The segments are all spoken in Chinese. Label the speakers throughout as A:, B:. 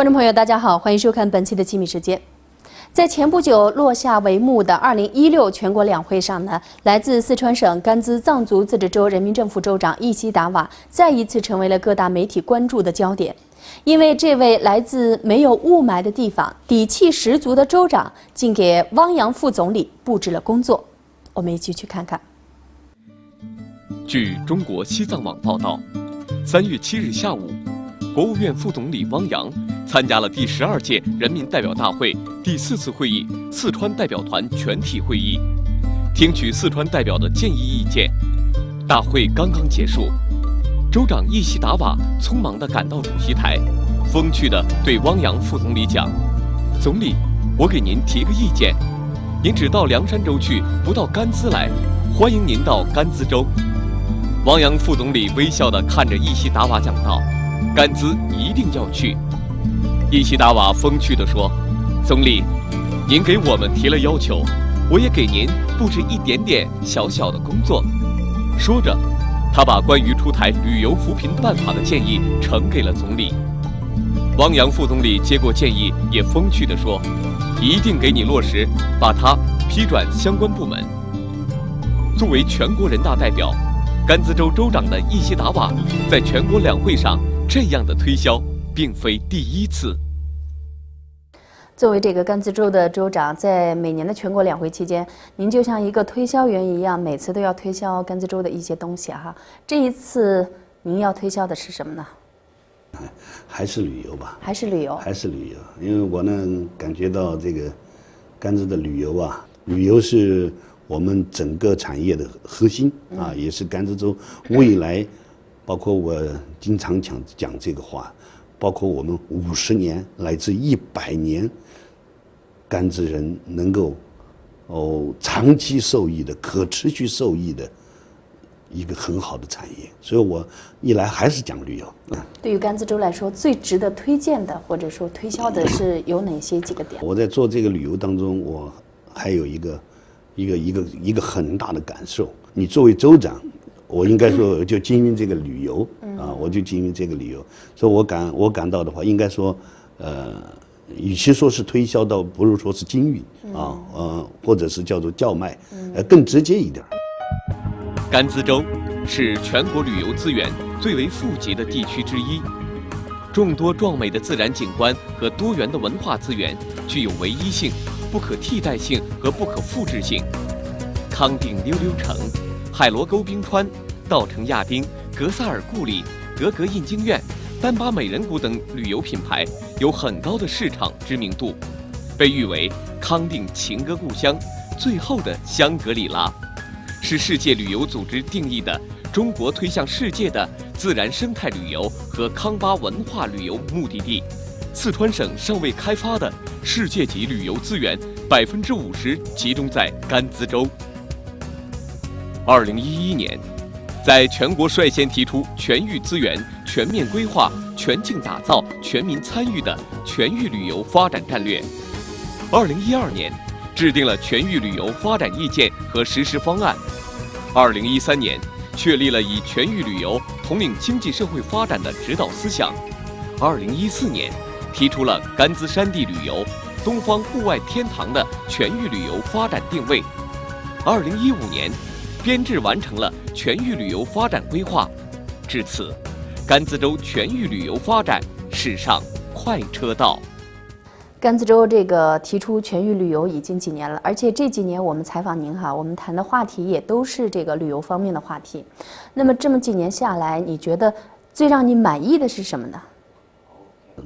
A: 观众朋友，大家好，欢迎收看本期的机密时间。在前不久落下帷幕的2016全国两会上呢，来自四川省甘孜藏族自治州人民政府州长易西达瓦再一次成为了各大媒体关注的焦点。因为这位来自没有雾霾的地方、底气十足的州长，竟给汪洋副总理布置了工作。我们一起去看看。
B: 据中国西藏网报道，3月7日下午，国务院副总理汪洋参加了第12届人民代表大会第4次会议四川代表团全体会议，听取四川代表的建议意见。大会刚刚结束，州长易西达瓦匆忙地赶到主席台，风趣地对汪洋副总理讲：“总理，我给您提个意见，您只到凉山州去，不到甘孜来，欢迎您到甘孜州。”汪洋副总理微笑地看着易西达瓦讲道：“甘孜一定要去。”易西达瓦风趣地说：“总理，您给我们提了要求，我也给您布置一点点小小的工作。”说着，他把关于出台旅游扶贫办法的建议呈给了总理。汪洋副总理接过建议，也风趣地说：“一定给你落实，把它批转相关部门。”作为全国人大代表，甘孜州州长的易西达瓦在全国两会上这样的推销，并非第一次。
A: 作为这个甘孜州的州长，在每年的全国两会期间，您就像一个推销员一样，每次都要推销甘孜州的一些东西哈。这一次您要推销的是什么呢？
C: 还是旅游吧。
A: 还是旅游。
C: 还是旅游，因为我呢感觉到这个甘孜的旅游啊，旅游是我们整个产业的核心啊，也是甘孜州未来，包括我经常讲这个话，包括我们50年乃至100年，甘孜人能够长期受益的、可持续受益的一个很好的产业。所以我一来还是讲旅游。
A: 对于甘孜州来说，最值得推荐的或者说推销的是有哪些几个点？我
C: 在做这个旅游当中，我还有一个很大的感受。你作为州长，我应该说就经营这个旅游啊，我就经营这个旅游。所以我感到的话，应该说，与其说是推销，倒不如说是经营啊，或者是叫做叫卖，更直接一点。
B: 甘孜州是全国旅游资源最为富集的地区之一，众多壮美的自然景观和多元的文化资源具有唯一性、不可替代性和不可复制性。康定溜溜城、海螺沟冰川、稻城亚丁、格萨尔故里、格格印经院、丹巴美人谷等旅游品牌有很高的市场知名度，被誉为康定情歌故乡、最后的香格里拉，是世界旅游组织定义的中国推向世界的自然生态旅游和康巴文化旅游目的地。四川省尚未开发的世界级旅游资源50%集中在甘孜州。2011年，在全国率先提出全域资源、全面规划、全境打造、全民参与的全域旅游发展战略。2012年，制定了全域旅游发展意见和实施方案。2013年，确立了以全域旅游统领经济社会发展的指导思想。2014年，提出了甘孜山地旅游、东方户外天堂的全域旅游发展定位。2015年，编制完成了全域旅游发展规划。至此，甘孜州全域旅游发展驶上快车道。
A: 甘孜州这个提出全域旅游已经几年了，而且这几年我们采访您哈，我们谈的话题也都是这个旅游方面的话题。那么这么几年下来，你觉得最让你满意的是什么呢？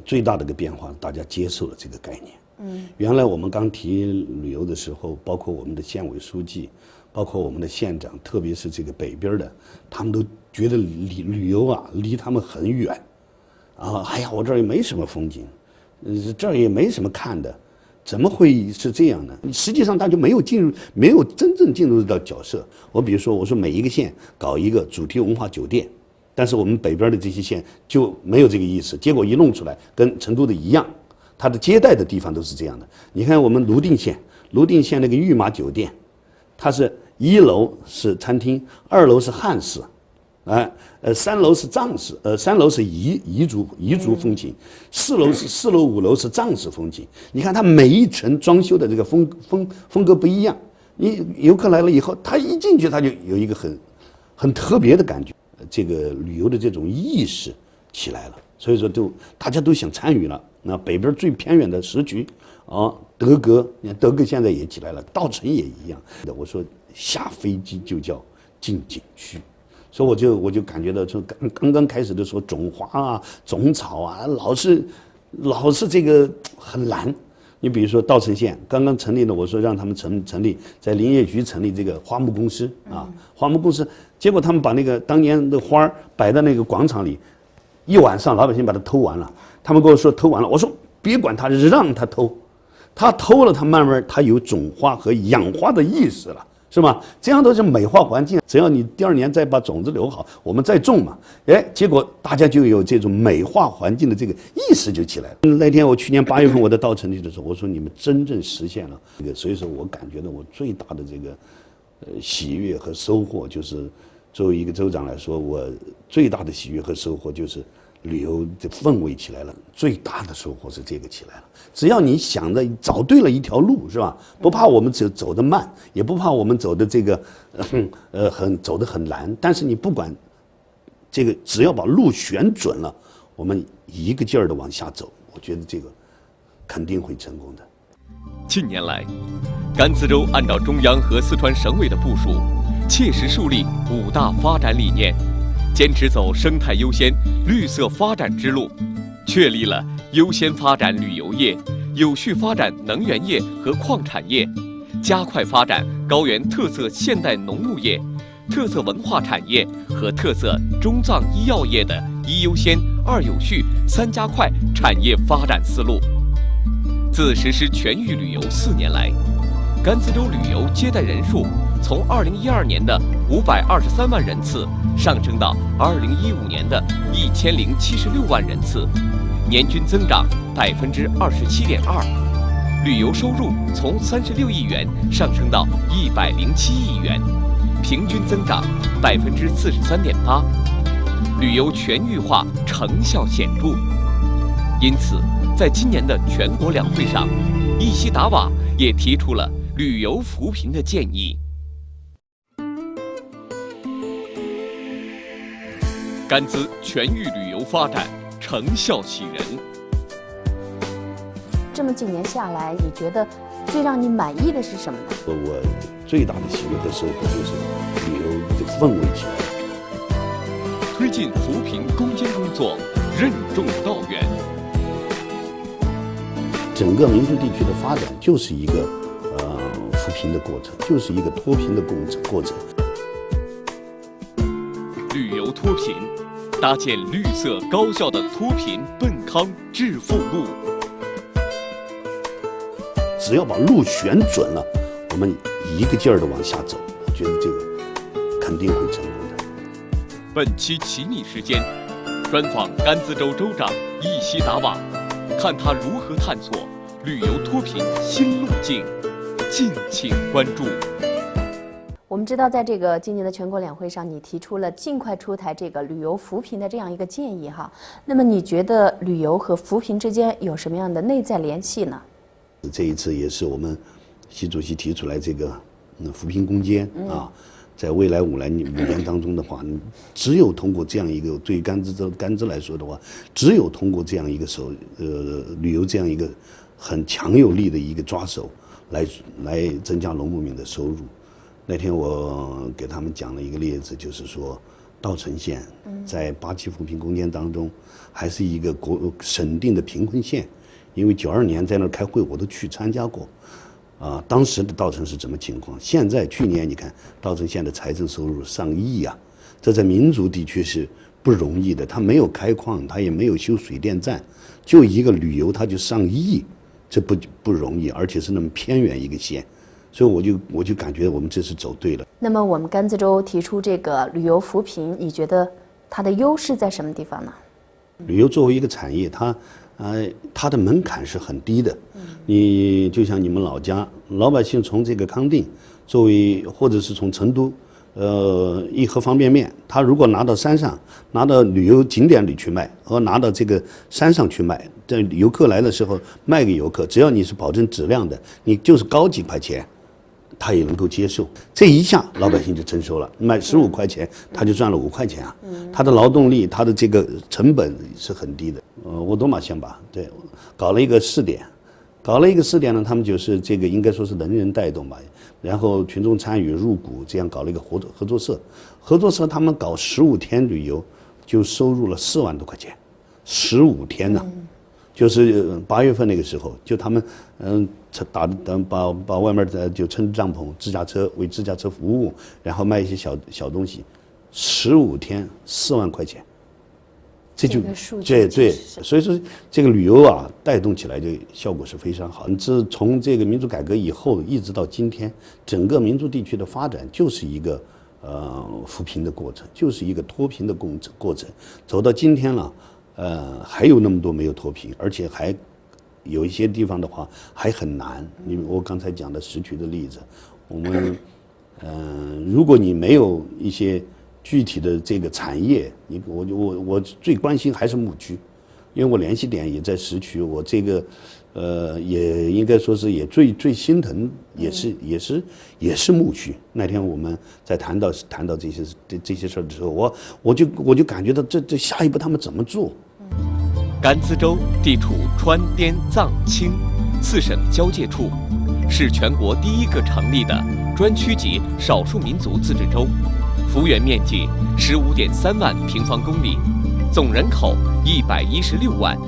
C: 最大的一个变化，大家接受了这个概念。原来我们刚提旅游的时候，包括我们的县委书记，包括我们的县长，特别是这个北边的，他们都觉得旅游啊离他们很远，啊，哎呀，我这儿也没什么风景。这儿也没什么看的，怎么会是这样呢？实际上他就没有真正进入到角色。我比如说，我说每一个县搞一个主题文化酒店，但是我们北边的这些县就没有这个意思。结果一弄出来，跟成都的一样，它的接待的地方都是这样的。你看我们泸定县那个御马酒店，它是1楼是餐厅，2楼是汉室， 3楼是藏式，3楼是彝族风情，4楼5楼是藏式风情。你看它每一层装修的这个风格不一样，你游客来了以后，他一进去他就有一个很特别的感觉，这个旅游的这种意识起来了，所以说大家都想参与了。那北边最偏远的时区德格，你看德格现在也起来了，稻城也一样。我说下飞机就叫进景区。所以我就感觉到，从刚开始的时候，种花啊、种草啊，老是这个很难。你比如说稻城县刚刚成立了，我说让他们成立在林业局成立这个花木公司啊，花木公司，结果他们把那个当年的花摆在那个广场里，一晚上老百姓把它偷完了。他们跟我说偷完了，我说别管他，让他偷，他偷了，他慢慢他有种花和养花的意识了。是吧？这样都是美化环境。只要你第2年再把种子留好，我们再种嘛。结果大家就有这种美化环境的这个意识就起来了。那天我去年8月份我在稻城去的时候，我说你们真正实现了这个，所以说我感觉到我最大的这个喜悦和收获，就是作为一个州长来说，我最大的喜悦和收获就是旅游的氛围起来了。最大的收获是这个起来了。只要你想着找对了一条路，是吧？不怕我们走得慢，也不怕我们走的这个走得很难。但是你不管这个，只要把路选准了，我们一个劲儿的往下走，我觉得这个肯定会成功的。
B: 近年来，甘孜州按照中央和四川省委的部署，切实树立5大发展理念，坚持走生态优先、绿色发展之路，确立了优先发展旅游业、有序发展能源业和矿产业，加快发展高原特色现代农牧业、特色文化产业和特色中藏医药业的1优先、2有序、3加快产业发展思路。自实施全域旅游4年来，甘孜州旅游接待人数从2012年的523万人次上升到2015年的1076万人次，年均增长27.2%，旅游收入从36亿元上升到107亿元，平均增长43.8%，旅游全域化成效显著。因此，在今年的全国两会上，伊西达瓦也提出了旅游扶贫的建议。甘孜全域旅游发展成效喜人。
A: 这么几年下来，你觉得最让你满意的是什么呢？
C: 我最大的喜悦和收获就是旅游的氛围起来了。
B: 推进扶贫攻坚工作任重道远。
C: 整个民族地区的发展就是一个扶贫的过程，就是一个脱贫的过程。
B: 旅游脱贫，搭建绿色高效的脱贫奔康致富路。
C: 只要把路选准了，我们一个劲儿的往下走，我觉得这个肯定会成功的。
B: 本期奇米时间，专访甘孜州州长伊西达瓦，看他如何探索旅游脱贫新路径，敬请关注。
A: 我们知道，在这个今年的全国两会上，你提出了尽快出台这个旅游扶贫的这样一个建议哈。那么你觉得旅游和扶贫之间有什么样的内在联系呢？
C: 这一次也是我们习主席提出来这个扶贫攻坚啊，在未来5年当中的话，只有通过这样一个，对于甘孜来说的话，只有通过这样一个旅游这样一个很强有力的一个抓手，来增加农牧民的收入。那天我给他们讲了一个例子，就是说稻城县在8期扶贫攻坚当中，还是一个省定的贫困县。因为92年在那儿开会，我都去参加过，当时的稻城是什么情况？现在去年你看稻城县的财政收入上亿啊，这在民族地区是不容易的。他没有开矿，他也没有修水电站，就一个旅游他就上亿，这不容易，而且是那么偏远一个县，所以我就感觉我们这是走对了。
A: 那么我们甘孜州提出这个旅游扶贫，你觉得它的优势在什么地方呢？
C: 旅游作为一个产业，它的门槛是很低的。你就像你们老家老百姓从这个康定作为，或者是从成都，一盒方便面，他如果拿到山上，拿到旅游景点里去卖，和拿到这个山上去卖，这游客来的时候卖给游客，只要你是保证质量的，你就是高几块钱，他也能够接受。这一下老百姓就征收了，卖15块钱，他就赚了5块钱啊。他的劳动力，他的这个成本是很低的。我多玛县吧，对，搞了一个试点。呢，他们就是这个应该说是人人带动吧，然后群众参与入股，这样搞了一个合作社。合作社他们搞15天旅游，就收入了4万多块钱，15天呢，就是8月份那个时候，就他们把外面的就撑帐篷、支架车为支架车服务，然后卖一些小东西，15天4万块钱。这就对，所以说这个旅游啊带动起来的效果是非常好。自从这个民主改革以后，一直到今天，整个民族地区的发展就是一个扶贫的过程，就是一个脱贫的过程。走到今天了，还有那么多没有脱贫，而且还有一些地方的话还很难。我刚才讲的石渠的例子，我们如果你没有一些具体的这个产业，我最关心还是牧区，因为我联系点也在石渠，我这个也应该说是也最心疼也是牧区。那天我们在谈到这些事儿的时候，我就感觉到这下一步他们怎么做？
B: 甘孜州地处川滇藏青4省交界处，是全国第一个成立的专区级少数民族自治州。幅员面积15.3万平方公里，总人口116万，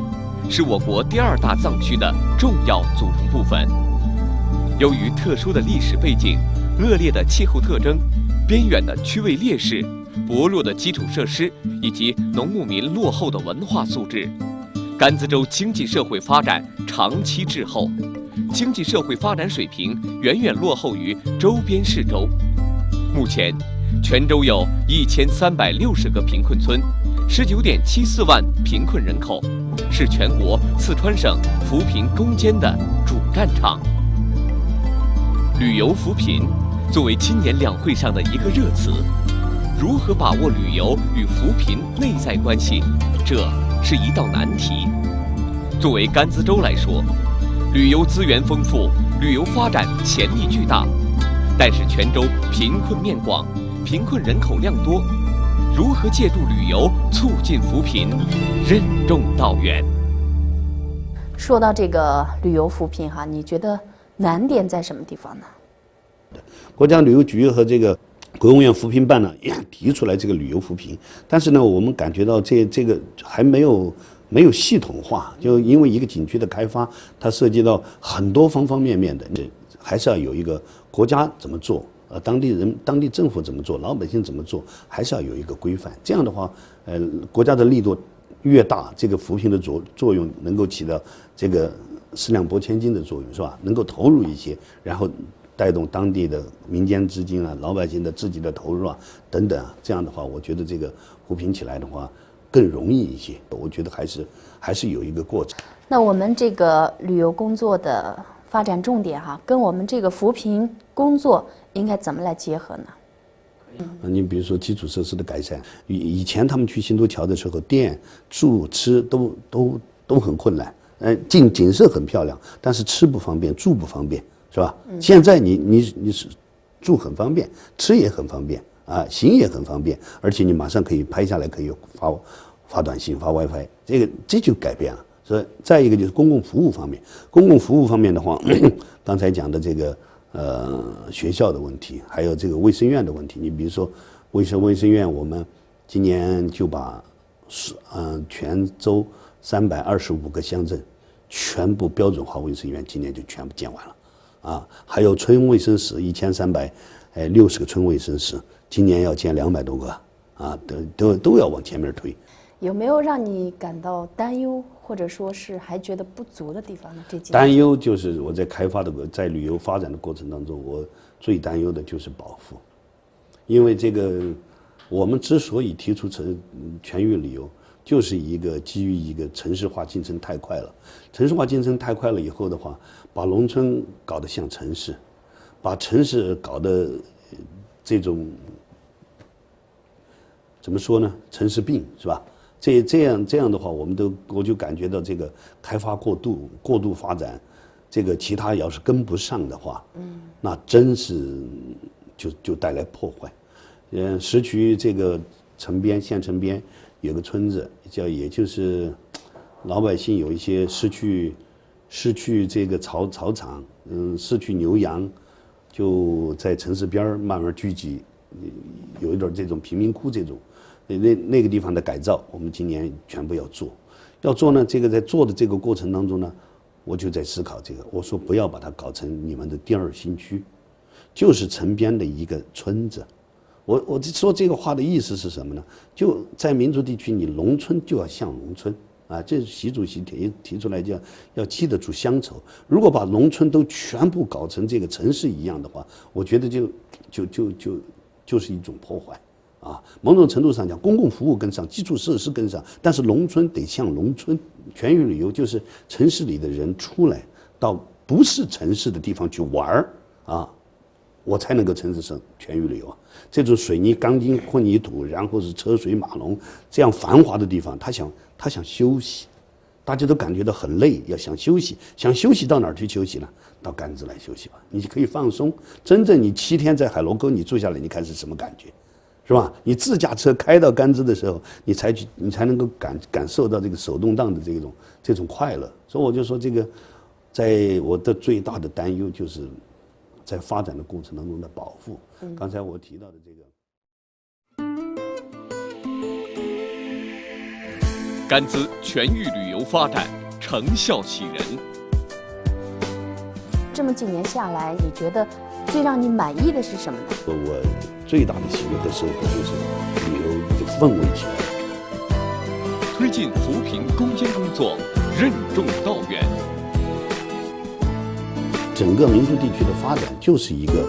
B: 是我国第2大藏区的重要组成部分。由于特殊的历史背景、恶劣的气候特征、边远的区位劣势、薄弱的基础设施以及农牧民落后的文化素质，甘孜州经济社会发展长期滞后，经济社会发展水平远远落后于周边市州。目前，全州有1360个贫困村，19.74万贫困人口，是全国四川省扶贫攻坚的主战场。旅游扶贫作为今年两会上的一个热词，如何把握旅游与扶贫内在关系，这是一道难题。作为甘孜州来说，旅游资源丰富，旅游发展潜力巨大，但是全州贫困面广，贫困人口量多，如何借助旅游促进扶贫，任重道远。
A: 说到这个旅游扶贫哈，你觉得难点在什么地方呢？
C: 国家旅游局和这个国务院扶贫办呢也提出来这个旅游扶贫，但是呢，我们感觉到这个还没有系统化，就因为一个景区的开发，它涉及到很多方方面面的，还是要有一个国家怎么做。当地政府怎么做，老百姓怎么做，还是要有一个规范。这样的话，国家的力度越大，这个扶贫的作用能够起到这个四两拨千斤的作用，是吧？能够投入一些，然后带动当地的民间资金啊，老百姓的自己的投入啊，等等啊。这样的话，我觉得这个扶贫起来的话更容易一些。我觉得还是有一个过程。
A: 那我们这个旅游工作的发展重点哈，跟我们这个扶贫工作应该怎么来结合呢？
C: 你比如说基础设施的改善，以前他们去新都桥的时候，店、住、吃都很困难，景色很漂亮，但是吃不方便，住不方便，是吧？现在你是住很方便，吃也很方便啊，行也很方便，而且你马上可以拍下来，可以发短信、发 WiFi， 这就改变了。所以再一个就是公共服务方面，公共服务方面的话，刚才讲的这个学校的问题，还有这个卫生院的问题。你比如说卫生院，我们今年就把全州325个乡镇全部标准化卫生院今年就全部建完了啊，还有村卫生室1360个村卫生室，今年要建200多个啊，都要往前面推。
A: 有没有让你感到担忧，或者说是还觉得不足的地方呢？这几年
C: 担忧就是我在旅游发展的过程当中，我最担忧的就是保护，因为这个我们之所以提出全域旅游，就是基于一个城市化进程太快了。城市化进程太快了以后的话，把农村搞得像城市，把城市搞得这种怎么说呢？城市病是吧？这样的话，我就感觉到这个开发过度发展，这个其他要是跟不上的话，那真是就带来破坏。石渠这个县城边有个村子也就是老百姓有一些失去这个草场，失去牛羊，就在城市边慢慢聚集，有一点这种贫民窟这种。那个地方的改造，我们今年全部要做呢。这个在做的这个过程当中呢，我就在思考这个，我说不要把它搞成你们的第2新区，就是城边的一个村子。我说这个话的意思是什么呢？就在民族地区，你农村就要像农村啊，这是习主席提出来要记得住乡愁。如果把农村都全部搞成这个城市一样的话，我觉得就是一种破坏。某种程度上讲，公共服务跟上，基础设施跟上，但是农村得像农村。全域旅游就是城市里的人出来到不是城市的地方去玩我才能够称之成全域旅游。这种水泥、钢筋、混凝土，然后是车水马龙这样繁华的地方，他想休息，大家都感觉到很累，想休息到哪儿去休息呢？到甘孜来休息吧，你可以放松。真正你7天在海螺沟你住下来，你看是什么感觉？是吧？你自驾车开到甘孜的时候，你才能够感受到这个手动挡的这种快乐。所以我就说，这个在我的最大的担忧就是在发展的过程当中的保护。刚才我提到的这个
B: 甘孜全域旅游发展成效喜人。
A: 这么几年下来，你觉得最让你满意的是什么呢？
C: 我最大的喜悦和收获就是旅游的氛围起来。
B: 推进扶贫攻坚工作任重道远。
C: 整个民族地区的发展就是一个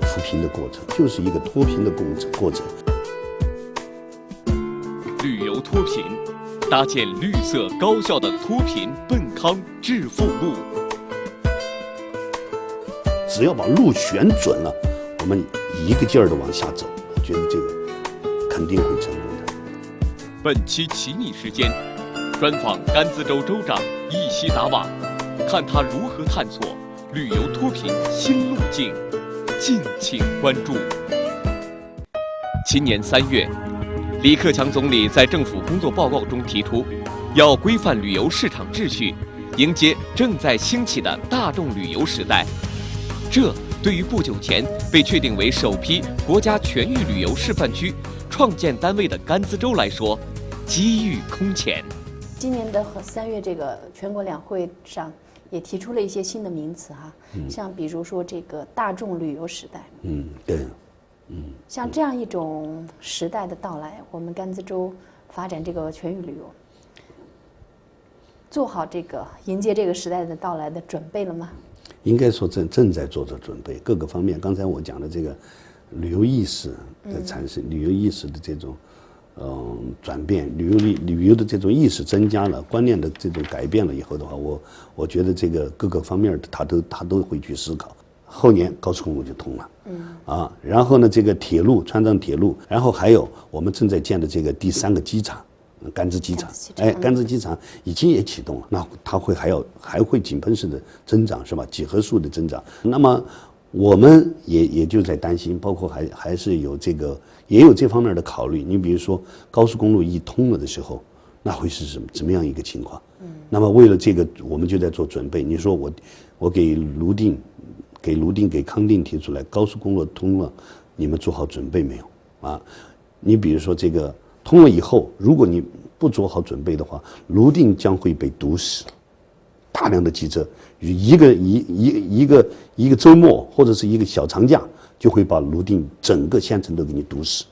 C: 扶贫的过程，就是一个脱贫的过程。
B: 旅游脱贫，搭建绿色高效的脱贫奔康致富路。
C: 只要把路选准了，我们一个劲儿的往下走，我觉得这个肯定会成功的。
B: 本期奇米时间，专访甘孜州州长易西达瓦，看他如何探索旅游脱贫新路径，敬请关注。今年3月，李克强总理在政府工作报告中提出，要规范旅游市场秩序，迎接正在兴起的大众旅游时代。这对于不久前被确定为首批国家全域旅游示范区创建单位的甘孜州来说，机遇空前。
A: 今年的3月这个全国两会上也提出了一些新的名词像比如说这个大众旅游时代。
C: 对。
A: 像这样一种时代的到来，我们甘孜州发展这个全域旅游，做好这个迎接这个时代的到来的准备了吗？
C: 应该说正在做着准备，各个方面。刚才我讲的这个旅游意识的产生，旅游意识的这种转变，旅游的这种意识增加了，观念的这种改变了以后的话，我觉得这个各个方面他都会去思考。后年高速公路就通了，然后呢，这个铁路川藏铁路，然后还有我们正在建的这个第3个机场。甘孜机场，甘孜机场已经也启动了，那它还会井喷式的增长，是吧？几何数的增长。那么我们也就在担心，包括还是有也有这方面的考虑。你比如说高速公路一通了的时候，那会是怎么样一个情况？那么为了这个，我们就在做准备。你说我给泸定、给康定提出来，高速公路通了，你们做好准备没有？你比如说这个。通了以后，如果你不做好准备的话，泸定将会被堵死，大量的汽车，一个周末或者是一个小长假，就会把泸定整个县城都给你堵死。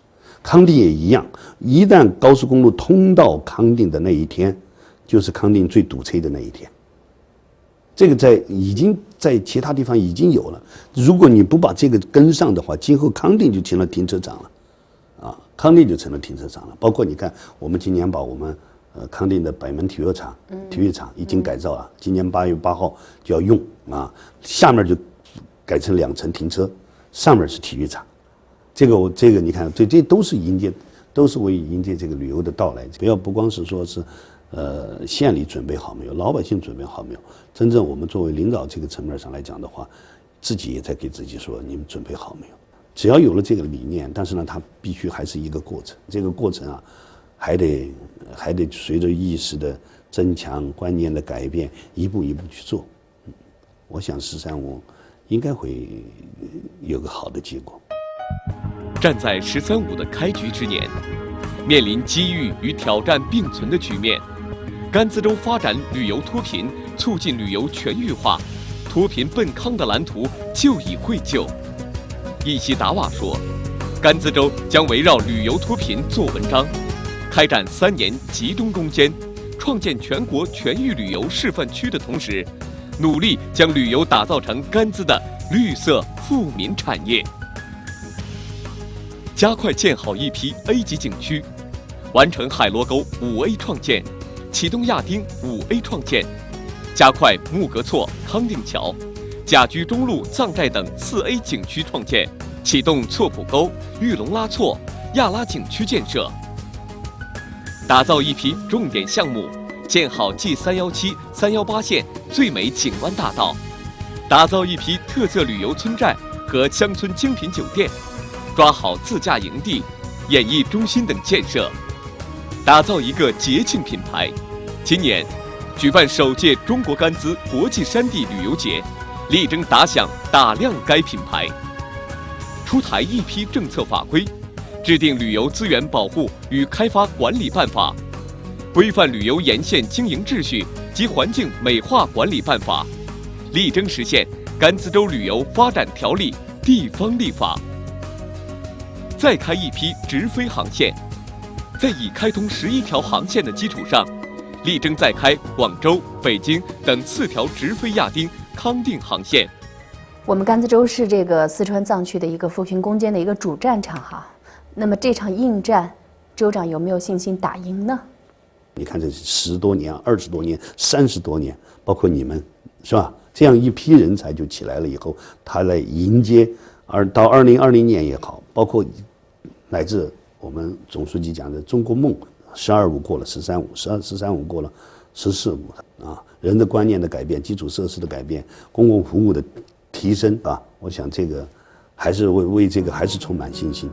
C: 康定也一样，一旦高速公路通到康定的那一天，就是康定最堵车的那一天。这个已经在其他地方已经有了，如果你不把这个跟上的话，今后康定就成了停车场了。康定就成了停车场了，包括你看，我们今年把我们康定的北门体育场已经改造了，今年8月8号就要用下面就改成2层停车，上面是体育场，这个你看，这都是迎接都是为迎接这个旅游的到来。不光是说是，县里准备好没有，老百姓准备好没有，真正我们作为领导这个层面上来讲的话，自己也在给自己说，你们准备好没有？只要有了这个理念，但是呢，它必须还是一个过程。这个过程啊，还得随着意识的增强、观念的改变，一步一步去做。我想“13+5”应该会有个好的结果。
B: 站在“13+5”的开局之年，面临机遇与挑战并存的局面，甘孜州发展旅游脱贫，促进旅游全域化，脱贫奔康的蓝图就已绘就。易西达瓦说，甘孜州将围绕旅游脱贫做文章，开展3年集中攻坚，创建全国全域旅游示范区的同时，努力将旅游打造成甘孜的绿色富民产业。加快建好一批 A 级景区，完成海螺沟5A 创建，启动亚丁5A 创建，加快木格措、康定桥、甲居中路、藏寨等4A 景区创建，启动措普沟、玉龙拉措、亚拉景区建设，打造一批重点项目，建好 G317、318线最美景观大道，打造一批特色旅游村寨和乡村精品酒店，抓好自驾营地、演艺中心等建设，打造一个节庆品牌。今年举办首届中国甘孜国际山地旅游节，力争打响打亮该品牌。出台一批政策法规，制定旅游资源保护与开发管理办法，规范旅游沿线经营秩序及环境美化管理办法，力争实现甘孜州旅游发展条例地方立法。再开一批直飞航线，在已开通11条航线的基础上，力争再开广州、北京等4条直飞亚丁、康定航线。
A: 我们甘孜州是这个四川藏区的一个扶贫攻坚的一个主战场哈。那么这场硬战，州长有没有信心打赢呢？
C: 你看这10多年、20多年、30多年，包括你们，是吧？这样一批人才就起来了以后，他来迎接，到2020年也好，包括乃至我们总书记讲的中国梦，12+5过了13+5过了14+5啊，人的观念的改变，基础设施的改变，公共服务的提升啊，我想这个还是为这个还是充满信心。